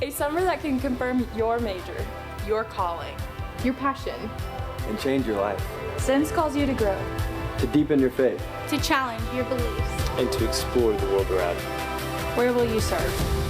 A summer that can confirm your major, Your calling. your passion. And change your life. SIMS calls you to grow. To deepen your faith. To challenge your beliefs. And to explore the world around you. Where will you serve?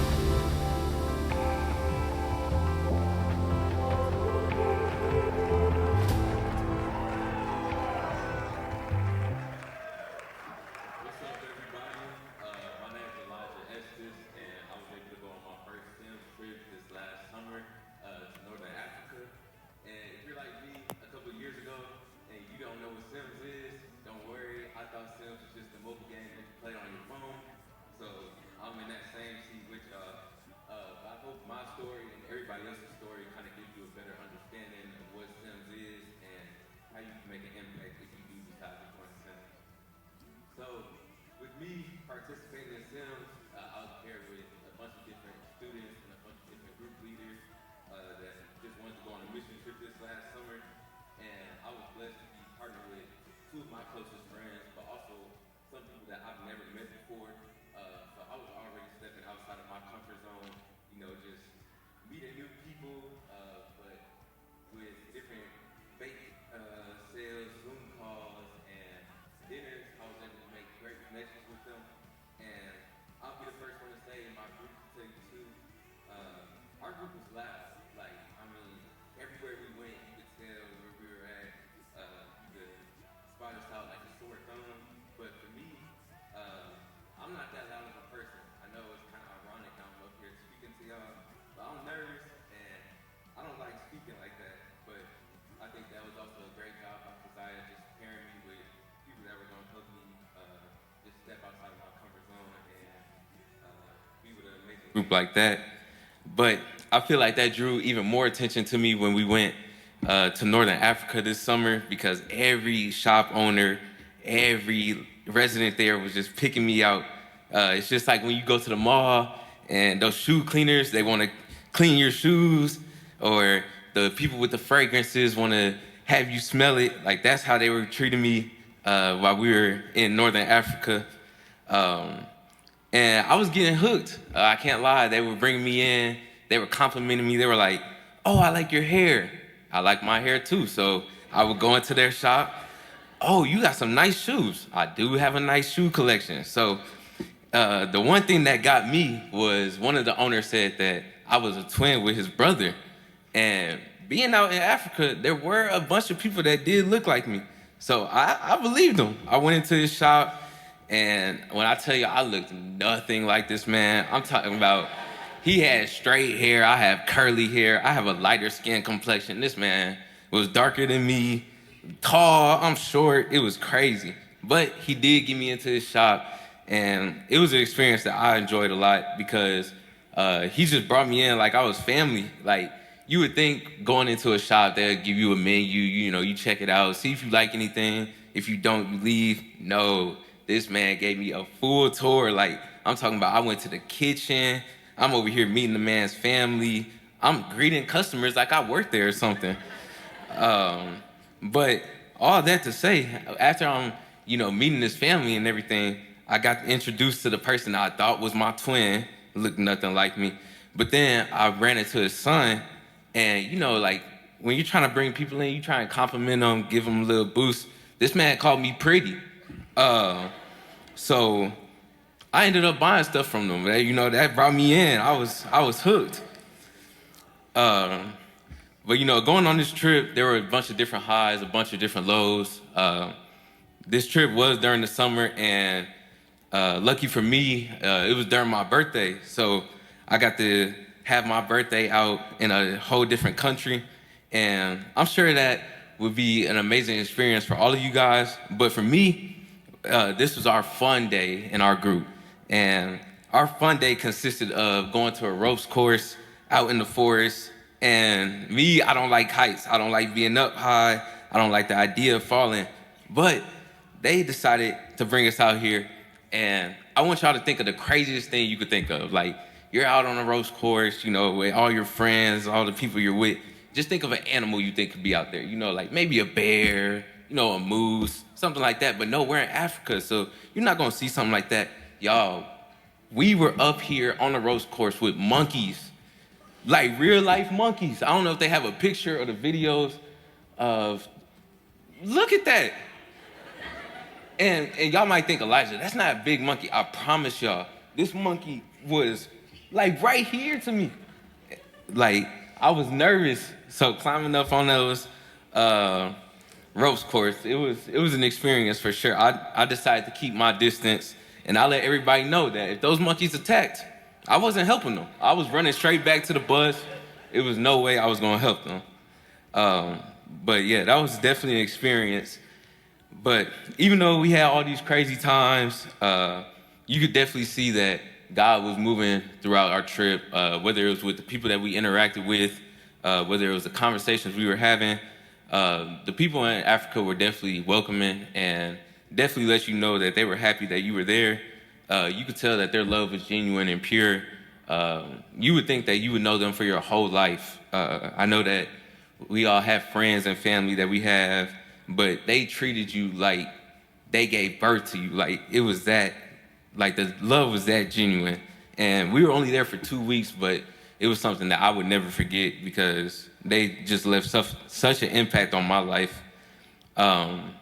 Participating in SIMS, I was paired with a bunch of different students and a bunch of different group leaders that just wanted to go on a mission trip this last summer. And I was blessed to be partnered with two of my closest friends, but also some people that I've never met before. So I was already stepping outside of my comfort zone, you know, just meeting new people, but with different fake sales, Zoom calls, and dinners, I was able to make great connections with them. And I'll be the first one to say in my group to tell you too, our group was loud. Like, I mean, everywhere we went, you could tell where we were at. You could spot us out like a sore thumb. But for me, I'm not that loud of a person. I know it's kind of ironic I'm up here speaking to y'all, but I'm nervous and I don't like speaking like that. But I think that was also a great job by Keziah, just pairing me with people that were going to help me just step outside of my comfort zone and be with an amazing group like that. But I feel like that drew even more attention to me when we went to Northern Africa this summer, because every shop owner, every resident there was just picking me out. It's just like when you go to the mall and those shoe cleaners, they want to clean your shoes, or the people with the fragrances want to have you smell it. Like, that's how they were treating me while we were in Northern Africa. And I was getting hooked. I can't lie. They were bringing me in. They were complimenting me. They were like, "Oh, I like your hair." I like my hair too. So I would go into their shop. "Oh, you got some nice shoes." I do have a nice shoe collection. So the one thing that got me was one of the owners said that I was a twin with his brother. And being out in Africa, there were a bunch of people that did look like me. So I believed him. I went into his shop, and when I tell you I looked nothing like this man, I'm talking about he had straight hair, I have curly hair, I have a lighter skin complexion. This man was darker than me, tall, I'm short, it was crazy. But he did get me into his shop, and it was an experience that I enjoyed a lot because he just brought me in like I was family. Like, you would think going into a shop, they'll give you a menu, you know, you check it out, see if you like anything. If you don't, you leave. No, this man gave me a full tour. Like, I'm talking about, I went to the kitchen. I'm over here meeting the man's family. I'm greeting customers like I work there or something. But all that to say, after I'm, you know, meeting his family and everything, I got introduced to the person I thought was my twin, looked nothing like me. But then I ran into his son, and, you know, like, when you're trying to bring people in, you try and compliment them, give them a little boost. This man called me pretty. So I ended up buying stuff from them. You know, that brought me in. I was hooked. But, you know, going on this trip, there were a bunch of different highs, a bunch of different lows. This trip was during the summer, and lucky for me, it was during my birthday. So I got to have my birthday out in a whole different country. And I'm sure that would be an amazing experience for all of you guys. But for me, this was our fun day in our group. And our fun day consisted of going to a ropes course out in the forest. And me, I don't like heights. I don't like being up high. I don't like the idea of falling. But they decided to bring us out here. And I want y'all to think of the craziest thing you could think of. Like, you're out on a ropes course, you know, with all your friends, all the people you're with. Just think of an animal you think could be out there. You know, like maybe a bear, you know, a moose, something like that. But no, we're in Africa, so you're not gonna see something like that. Y'all, we were up here on the ropes course with monkeys. like real life monkeys. I don't know if they have a picture or the videos of, look at that. And y'all might think, Elijah, that's not a big monkey. I promise y'all, this monkey was like right here to me. Like, I was nervous, so climbing up on those ropes course, it was an experience for sure. I decided to keep my distance, and I let everybody know that if those monkeys attacked, I wasn't helping them. I was running straight back to the bus. It was no way I was gonna help them. But yeah, that was definitely an experience. But even though we had all these crazy times, you could definitely see that God was moving throughout our trip, whether it was with the people that we interacted with, whether it was the conversations we were having. The people in Africa were definitely welcoming and definitely let you know that they were happy that you were there. You could tell that their love was genuine and pure. You would think that you would know them for your whole life. I know that we all have friends and family that we have, but they treated you like they gave birth to you. Like it was that, like the love was that genuine. And we were only there for 2 weeks, but it was something that I would never forget because they just left such an impact on my life. And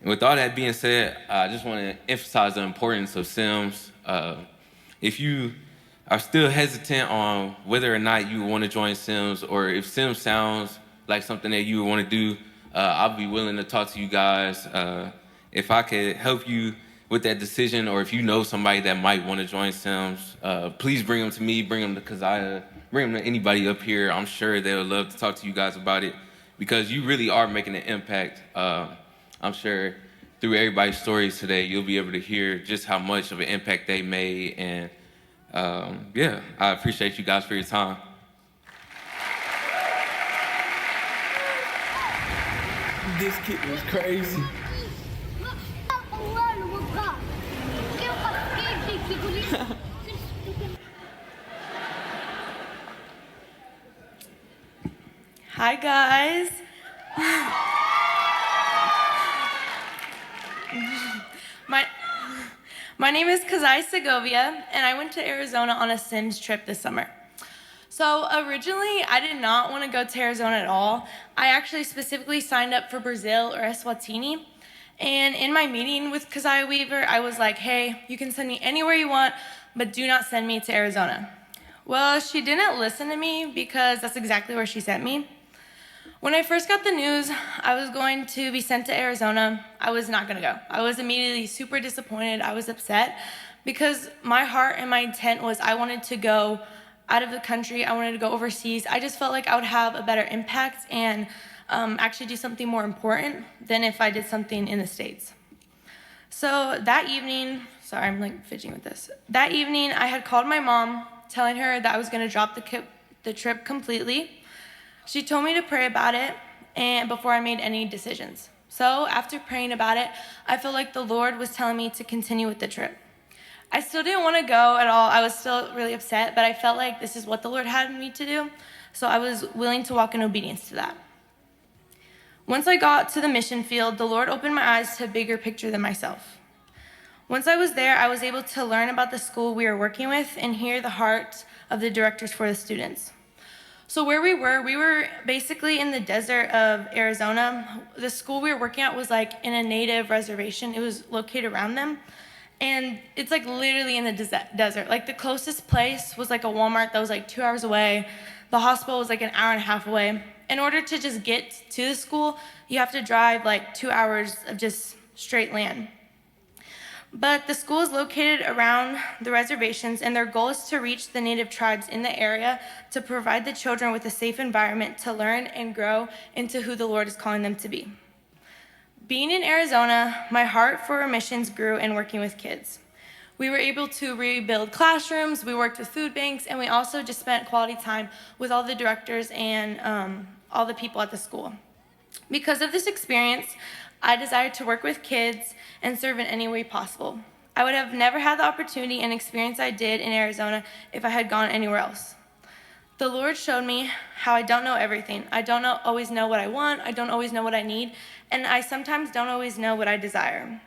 with all that being said, I just want to emphasize the importance of SIMS. If you are still hesitant on whether or not you want to join SIMS, or if SIMS sounds like something that you would want to do, I'll be willing to talk to you guys. If I could help you with that decision, or if you know somebody that might want to join SIMS, please bring them to me, bring them to Keziah, bring them to anybody up here. I'm sure they would love to talk to you guys about it because you really are making an impact. I'm sure through everybody's stories today, you'll be able to hear just how much of an impact they made. And yeah, I appreciate you guys for your time. This kid was crazy. Hi guys. My name is Keziah Segovia, and I went to Arizona on a SIMS trip this summer. So originally, I did not want to go to Arizona at all. I actually specifically signed up for Brazil or Eswatini. And in my meeting with Keziah Weaver, I was like, hey, you can send me anywhere you want, but do not send me to Arizona. Well, she didn't listen to me because that's exactly where she sent me. When I first got the news I was going to be sent to Arizona, I was not gonna go. I was immediately super disappointed. I was upset because my heart and my intent was I wanted to go out of the country. I wanted to go overseas. I just felt like I would have a better impact and actually do something more important than if I did something in the States. So that evening, sorry, I'm like fidgeting with this. That evening, I had called my mom, telling her that I was gonna drop the trip completely. She told me to pray about it and before I made any decisions. So after praying about it, I felt like the Lord was telling me to continue with the trip. I still didn't want to go at all. I was still really upset, but I felt like this is what the Lord had me to do. So I was willing to walk in obedience to that. Once I got to the mission field, the Lord opened my eyes to a bigger picture than myself. Once I was there, I was able to learn about the school we were working with and hear the heart of the directors for the students. So where we were basically in the desert of Arizona. The school we were working at was like in a native reservation. It was located around them. And it's like literally in the desert. Like the closest place was like a Walmart that was like 2 hours away. The hospital was like an hour and a half away. In order to just get to the school, you have to drive like 2 hours of just straight land. But the school is located around the reservations, and their goal is to reach the native tribes in the area to provide the children with a safe environment to learn and grow into who the Lord is calling them to be. Being in Arizona, my heart for missions grew in working with kids. We were able to rebuild classrooms, we worked with food banks, and we also just spent quality time with all the directors and all the people at the school. Because of this experience, I desired to work with kids and serve in any way possible. I would have never had the opportunity and experience I did in Arizona if I had gone anywhere else. The Lord showed me how I don't know everything. I don't always know what I want. I don't always know what I need. And I sometimes don't always know what I desire.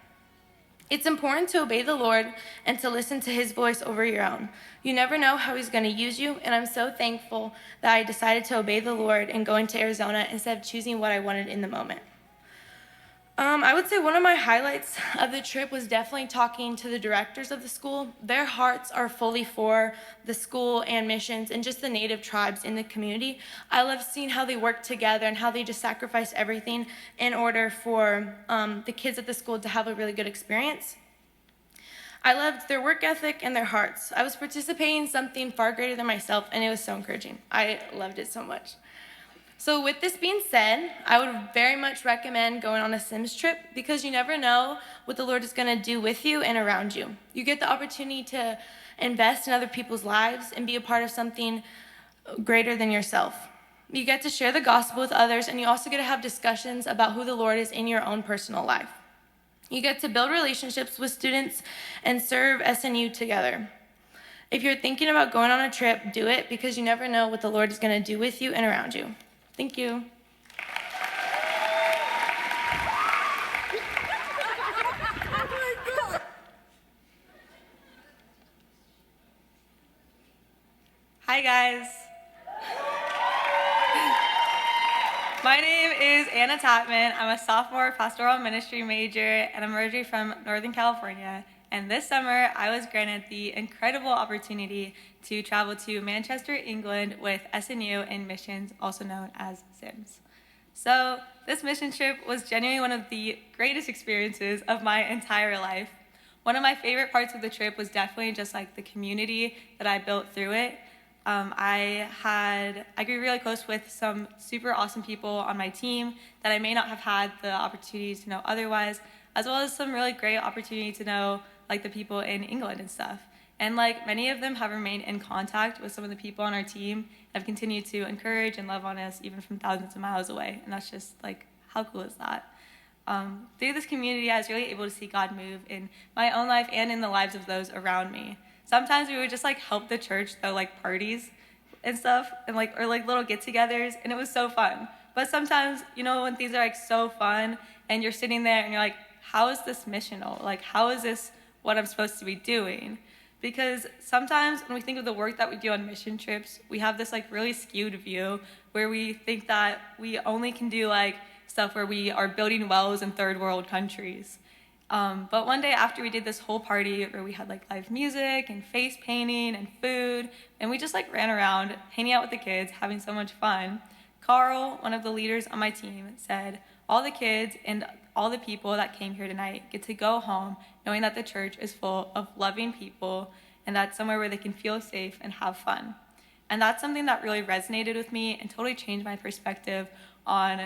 It's important to obey the Lord and to listen to his voice over your own. You never know how he's going to use you, and I'm so thankful that I decided to obey the Lord and going to Arizona instead of choosing what I wanted in the moment. I would say one of my highlights of the trip was definitely talking to the directors of the school. Their hearts are fully for the school and missions and just the native tribes in the community. I love seeing how they work together and how they just sacrifice everything in order for the kids at the school to have a really good experience. I loved their work ethic and their hearts. I was participating in something far greater than myself, and it was so encouraging. I loved it so much. So with this being said, I would very much recommend going on a SIMS trip because you never know what the Lord is going to do with you and around you. You get the opportunity to invest in other people's lives and be a part of something greater than yourself. You get to share the gospel with others, and you also get to have discussions about who the Lord is in your own personal life. You get to build relationships with students and serve SNU together. If you're thinking about going on a trip, do it because you never know what the Lord is going to do with you and around you. Thank you. Hi guys. My name is Anna Tatman. I'm a sophomore pastoral ministry major, and I'm originally from Northern California. And this summer, I was granted the incredible opportunity to travel to Manchester, England with SNU in missions, also known as SIMS. So this mission trip was genuinely one of the greatest experiences of my entire life. One of my favorite parts of the trip was definitely just like the community that I built through it. I grew really close with some super awesome people on my team that I may not have had the opportunity to know otherwise, as well as some really great opportunity to know like the people in England and stuff. And like many of them have remained in contact with some of the people on our team, have continued to encourage and love on us even from thousands of miles away. And that's just like, how cool is that? Through this community, I was really able to see God move in my own life and in the lives of those around me. Sometimes we would just like help the church throw like parties and stuff and like, or like little get-togethers, and it was so fun. But sometimes, you know, when things are like so fun and you're sitting there and you're like, how is this missional? Like, how is this what I'm supposed to be doing? Because sometimes when we think of the work that we do on mission trips, we have this like really skewed view where we think that we only can do like stuff where we are building wells in third world countries. But one day after we did this whole party where we had like live music and face painting and food, and we just like ran around hanging out with the kids, having so much fun, Carl, one of the leaders on my team, said, all the kids and all the people that came here tonight get to go home knowing that the church is full of loving people and that's somewhere where they can feel safe and have fun. And that's something that really resonated with me and totally changed my perspective on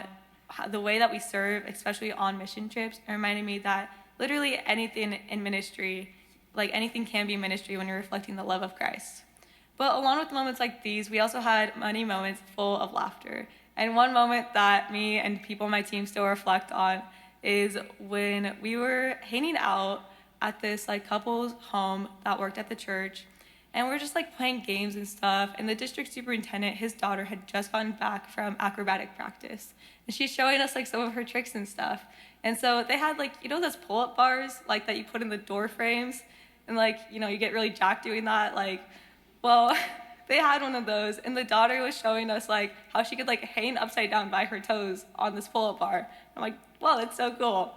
the way that we serve, especially on mission trips, and reminded me that literally anything in ministry, like anything can be ministry when you're reflecting the love of Christ. But along with moments like these, we also had many moments full of laughter. And one moment that me and people on my team still reflect on is when we were hanging out at this like couple's home that worked at the church, and we're just like playing games and stuff, and the district superintendent, his daughter had just gotten back from acrobatic practice, and she's showing us like some of her tricks and stuff. And so they had like, you know, those pull-up bars like that you put in the door frames, and like, you know, you get really jacked doing that, like, well, they had one of those, and the daughter was showing us like how she could like hang upside down by her toes on this pull-up bar. I'm like, wow, that's so cool.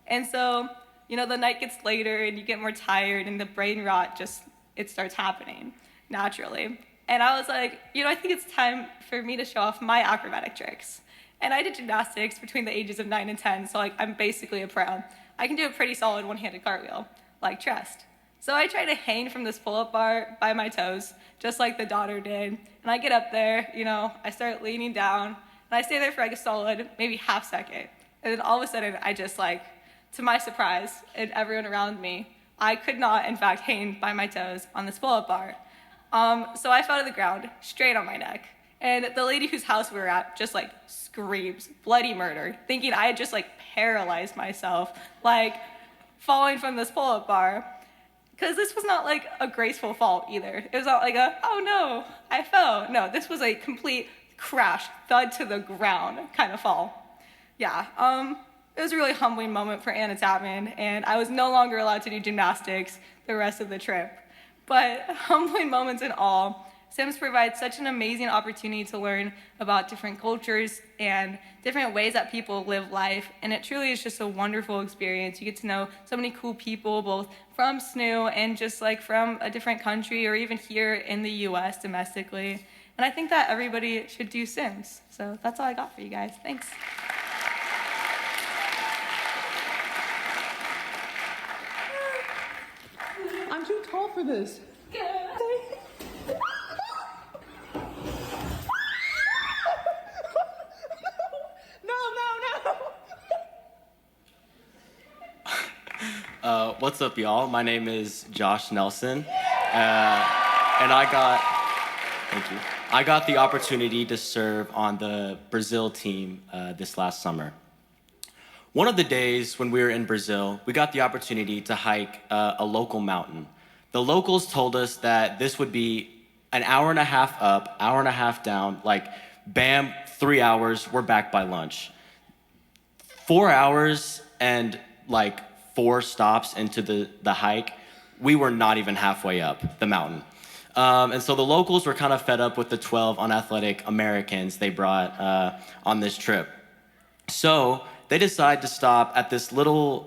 And so, you know, the night gets later and you get more tired and the brain rot just, it starts happening naturally. And I was like, you know, I think it's time for me to show off my acrobatic tricks. And I did gymnastics between the ages of 9 and 10, so like I'm basically a pro. I can do a pretty solid one-handed cartwheel, like Trust. So I try to hang from this pull-up bar by my toes, just like the daughter did. And I get up there, you know, I start leaning down, and I stay there for like a solid, maybe half second. And then all of a sudden, I just like, to my surprise, and everyone around me, I could not, in fact, hang by my toes on this pull-up bar. So I fell to the ground, straight on my neck. And the lady whose house we were at just like screams, bloody murder, thinking I had just like paralyzed myself, like falling from this pull-up bar. Because this was not like a graceful fall either. It was not like a, oh no, I fell. No, this was a complete crash, thud to the ground kind of fall. Yeah, it was a really humbling moment for Anna Tapman, and I was no longer allowed to do gymnastics the rest of the trip. But humbling moments in all, SIMS provides such an amazing opportunity to learn about different cultures and different ways that people live life, and it truly is just a wonderful experience. You get to know so many cool people, both from SNU and just like from a different country or even here in the US domestically. And I think that everybody should do SIMS. So that's all I got for you guys. Thanks. I'm too tall for this. What's up, y'all? My name is Josh Nelson, and I got the opportunity to serve on the Brazil team this last summer. One of the days when we were in Brazil, we got the opportunity to hike a local mountain. The locals told us that this would be an hour and a half up, hour and a half down, like bam, 3 hours, we're back by lunch. 4 hours and like 4 stops into the hike, we were not even halfway up the mountain. And so the locals were kind of fed up with the 12 unathletic Americans they brought on this trip. So they decided to stop at this little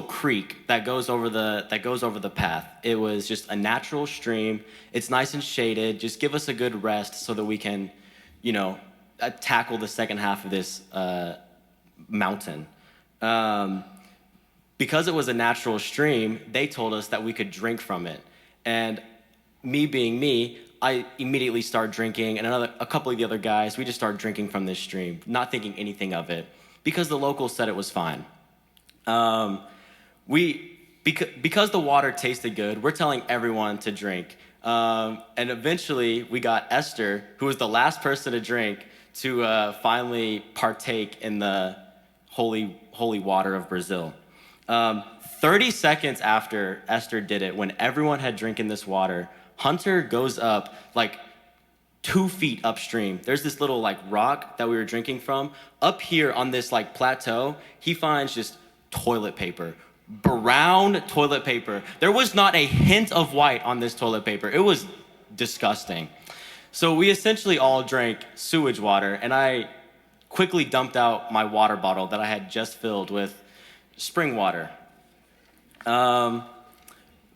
creek that goes over the path. It was just a natural stream. It's nice and shaded. Just give us a good rest so that we can, tackle the second half of this mountain. Because it was a natural stream, they told us that we could drink from it. And me being me, I immediately started drinking, and a couple of the other guys, we just started drinking from this stream, not thinking anything of it, because the locals said it was fine. Because the water tasted good, we're telling everyone to drink. And eventually, we got Esther, who was the last person to drink, to finally partake in the holy water of Brazil. 30 seconds after Esther did it, when everyone had drinking this water, Hunter goes up like 2 feet upstream. There's this little like rock that we were drinking from. Up here on this like plateau, he finds just toilet paper, brown toilet paper. There was not a hint of white on this toilet paper. It was disgusting. So we essentially all drank sewage water, and I quickly dumped out my water bottle that I had just filled with spring water.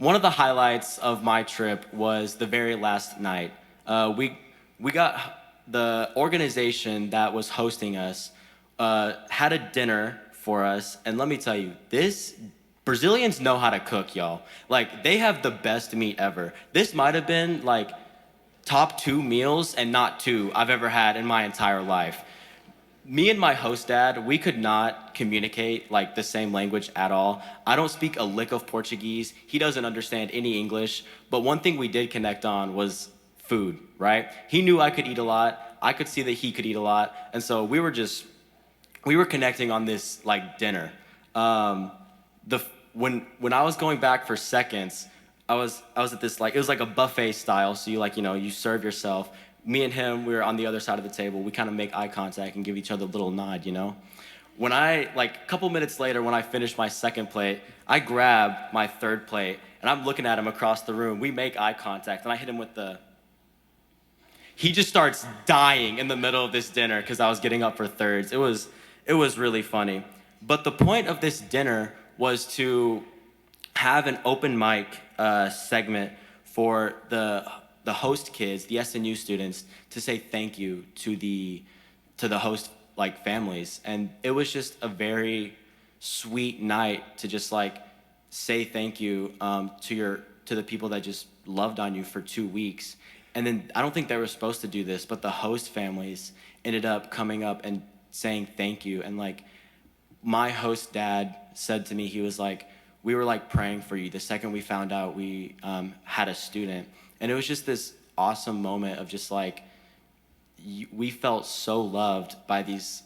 One of the highlights of my trip was the very last night. We got the organization that was hosting us had a dinner for us, and let me tell you, Brazilians know how to cook, y'all. Like, they have the best meat ever. This might have been like top 2 meals, and not 2, I've ever had in my entire life. Me and my host dad, we could not communicate like the same language at all. I don't speak a lick of Portuguese. He doesn't understand any English. But one thing we did connect on was food, right? He knew I could eat a lot. I could see that he could eat a lot. And so we were connecting on this like dinner. When I was going back for seconds, I was at this like, it was like a buffet style. So you serve yourself. Me and him, we were on the other side of the table. We kind of make eye contact and give each other a little nod, When a couple minutes later, when I finished my second plate, I grab my third plate, and I'm looking at him across the room. We make eye contact, and I hit him with he just starts dying in the middle of this dinner because I was getting up for thirds. It was really funny. But the point of this dinner was to have an open mic segment for the host kids, the SNU students, to say thank you to the host families. And it was just a very sweet night to just say thank you to the people that just loved on you for 2 weeks. And then I don't think they were supposed to do this, but the host families ended up coming up and saying thank you. And my host dad said to me, he was like, we were praying for you the second we found out we had a student. And it was just this awesome moment of just we felt so loved by these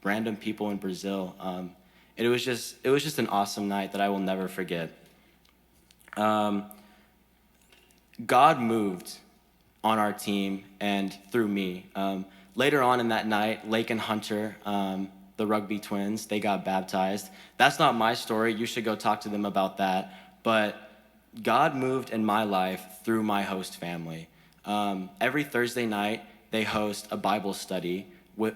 random people in Brazil. And it was just an awesome night that I will never forget. God moved on our team and through me. Later on in that night, Lake and Hunter the rugby twins. They got baptized. That's not my story. You should go talk to them about that. But God moved in my life through my host family. Every Thursday night, they host a Bible study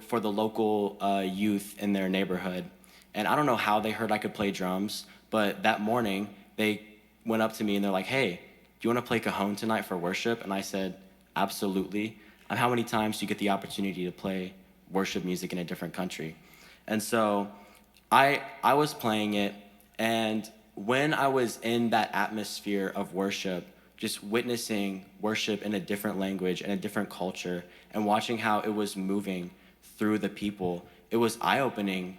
for the local youth in their neighborhood. And I don't know how they heard I could play drums, but that morning, they went up to me and they're like, hey, do you want to play cajon tonight for worship? And I said, absolutely. And how many times do you get the opportunity to play worship music in a different country? And so I was playing it, and when I was in that atmosphere of worship, just witnessing worship in a different language and a different culture and watching how it was moving through the people, it was eye-opening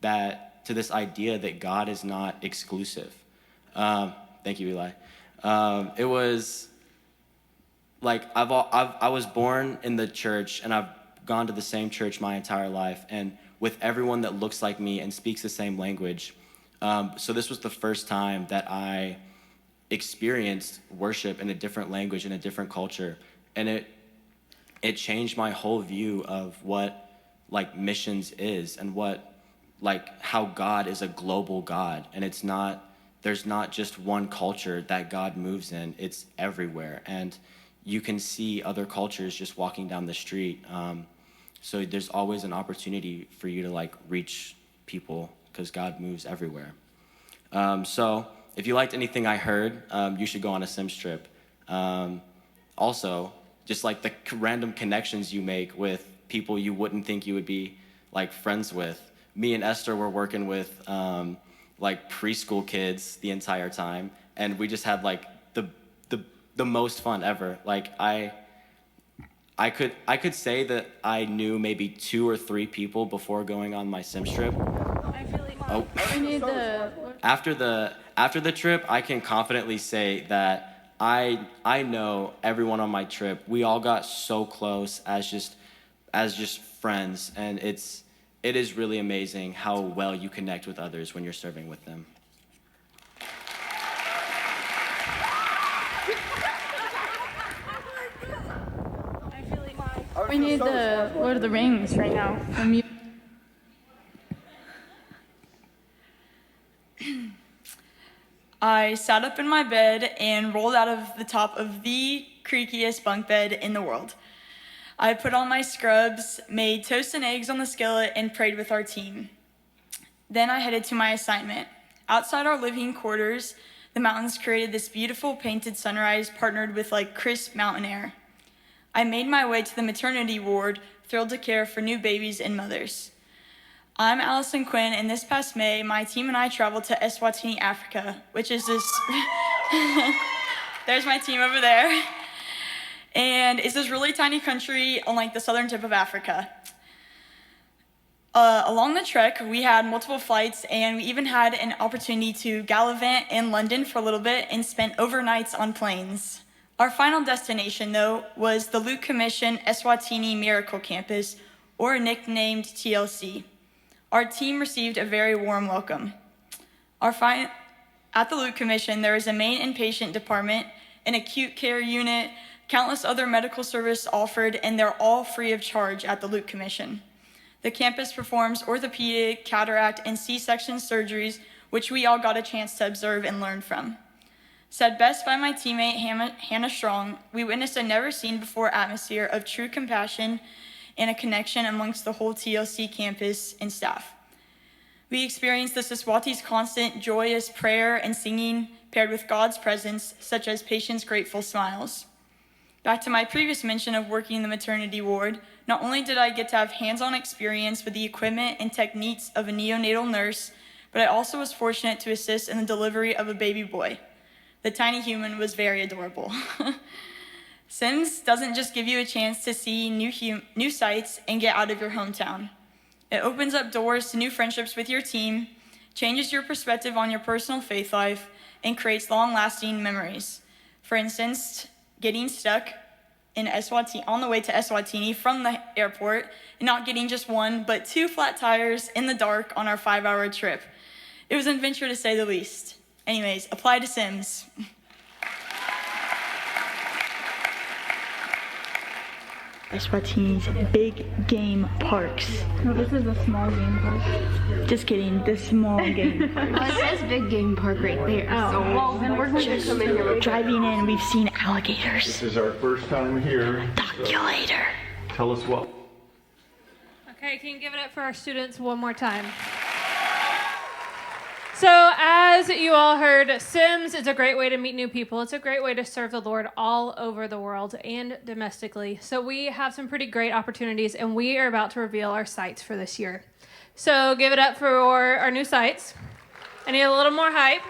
to this idea that God is not exclusive. Thank you, Eli. It was like I was born in the church, and I've gone to the same church my entire life, and with everyone that looks like me and speaks the same language. So this was the first time that I experienced worship in a different language, in a different culture, and it changed my whole view of what like missions is, and what like how God is a global God, and there's not just one culture that God moves in, it's everywhere. And you can see other cultures just walking down the street. So there's always an opportunity for you to like reach people because God moves everywhere. So if you liked anything I heard, you should go on a SIMS trip. Also, just like the random connections you make with people you wouldn't think you would be like friends with. Me and Esther were working with like preschool kids the entire time, and we just had like the most fun ever. Like I could say that I knew maybe 2 or 3 people before going on my SIMS trip. Oh. We need the... After the trip, I can confidently say that I know everyone on my trip. We all got so close as just friends, and it is really amazing how well you connect with others when you're serving with them. We need the Lord of the Rings right now from you. I sat up in my bed and rolled out of the top of the creakiest bunk bed in the world. I put on my scrubs, made toast and eggs on the skillet, and prayed with our team. Then I headed to my assignment. Outside our living quarters, the mountains created this beautiful painted sunrise partnered with like crisp mountain air. I made my way to the maternity ward, thrilled to care for new babies and mothers. I'm Allison Quinn, and this past May, my team and I traveled to Eswatini, Africa, which is this... There's my team over there. And it's this really tiny country on like the southern tip of Africa. Along the trek, we had multiple flights, and we even had an opportunity to gallivant in London for a little bit and spent overnights on planes. Our final destination, though, was the Luke Commission Eswatini Miracle Campus, or nicknamed TLC. Our team received a very warm welcome. At the Luke Commission, there is a main inpatient department, an acute care unit, countless other medical services offered, and they're all free of charge at the Luke Commission. The campus performs orthopedic, cataract, and C-section surgeries, which we all got a chance to observe and learn from. Said best by my teammate Hannah Strong, we witnessed a never-seen-before atmosphere of true compassion and a connection amongst the whole TLC campus and staff. We experienced the Siswati's constant, joyous prayer and singing paired with God's presence, such as patients' grateful smiles. Back to my previous mention of working in the maternity ward, not only did I get to have hands-on experience with the equipment and techniques of a neonatal nurse, but I also was fortunate to assist in the delivery of a baby boy. The tiny human was very adorable. SIMS doesn't just give you a chance to see new sights and get out of your hometown. It opens up doors to new friendships with your team, changes your perspective on your personal faith life, and creates long-lasting memories. For instance, getting stuck in Eswatini, on the way to Eswatini from the airport, and not getting just 1, but 2 flat tires in the dark on our 5-hour trip. It was an adventure to say the least. Anyways, apply to SIMS. Eswatini's big game parks. No, this is a small game park. Just kidding, the small game park. Well, it says big game park right there. Oh, So well, then we're going to come in here. Driving in, we've seen alligators. This is our first time here. Doculator. Tell us what. Okay, can you give it up for our students one more time? So, as you all heard, SIMS is a great way to meet new people. It's a great way to serve the Lord all over the world and domestically. So we have some pretty great opportunities, and we are about to reveal our sites for this year. So give it up for our new sites. I need a little more hype.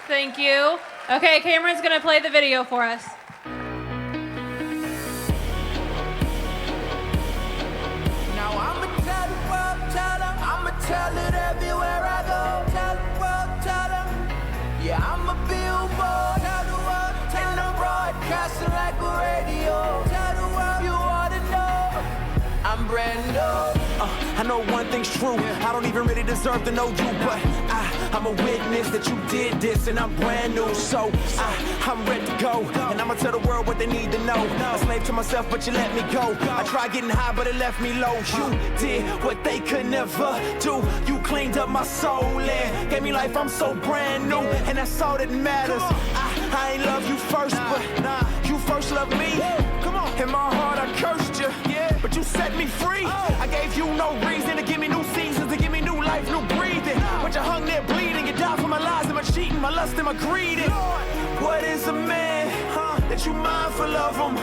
Thank you. Okay, Cameron's going to play the video for us. Now I'ma tell the world, tell them, I'ma tell it everywhere I go. Tell the world, tell them, yeah, I'm a billboard. Tell the world, and I'm broadcasting like a radio. Tell the world you ought to know, I'm brand new. I know one thing's true, I don't even really deserve to know you, but I'm a witness that you did this and I'm brand new, so I'm ready to go, and I'ma tell the world what they need to know. A slave to myself, but you let me go. I tried getting high, but it left me low. You did what they could never do. You cleaned up my soul and gave me life, I'm so brand new, and that's all that matters. I ain't love you first, but you first loved me. Come on. In my heart I cursed you, but you set me free. I gave you no reason to give me new seasons, to give me new life, new breathing. But you hung there bleeding, you died for my lies and my cheating, my lust and my greed. What is a man that you mindful of him?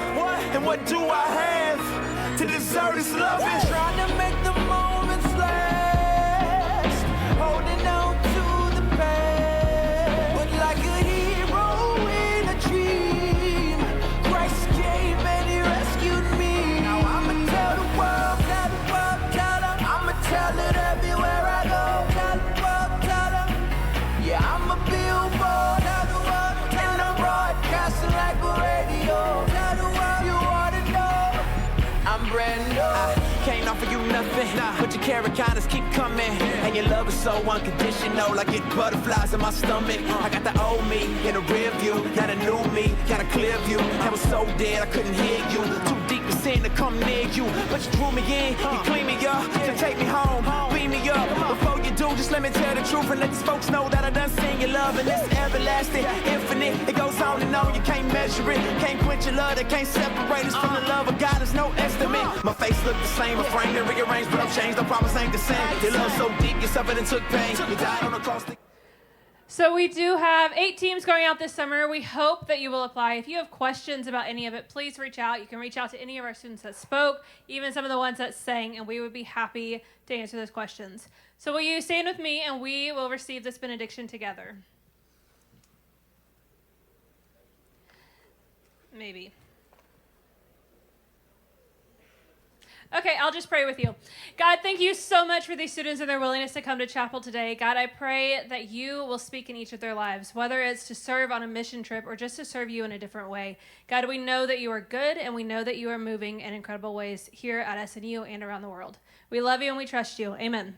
And what do I have to deserve this loving? Trying to make the moments last, holding on to the past, but like a hero in a dream, Christ came and he rescued me. Now I'ma tell the world, tell them, I'ma tell it everywhere I go. Tell the world, tell them, yeah, I'm a billboard. Tell the world, and I'm broadcasting like a radio. Tell the world you ought to know, I'm brand new. I can't offer you nothing, but your carrot kindness keep coming, and your love is so unconditional. I get butterflies in my stomach. I got the old me in the rear view, got a new me, got a clear view. I was so dead I couldn't hear you, too deep to sin to come near you, but you drew me in, you clean me up, so take me home, beam me up. Before you do, just let me tell the truth and let these folks know that I done seen your love, and it's everlasting, infinite. It goes on and on, you can't measure it, can't quench your love, that can't separate us from the love of God. There's no estimate. My face look the same, my frame been rearranged, but I'm changed. I promise I ain't the same. Your love so deep, you suffered and took pain. You died on the cross. So we do have 8 teams going out this summer. We hope that you will apply. If you have questions about any of it, please reach out. You can reach out to any of our students that spoke, even some of the ones that sang, and we would be happy to answer those questions. So will you stand with me, and we will receive this benediction together? Maybe. Okay, I'll just pray with you. God, thank you so much for these students and their willingness to come to chapel today. God, I pray that you will speak in each of their lives, whether it's to serve on a mission trip or just to serve you in a different way. God, we know that you are good, and we know that you are moving in incredible ways here at SNU and around the world. We love you and we trust you. Amen.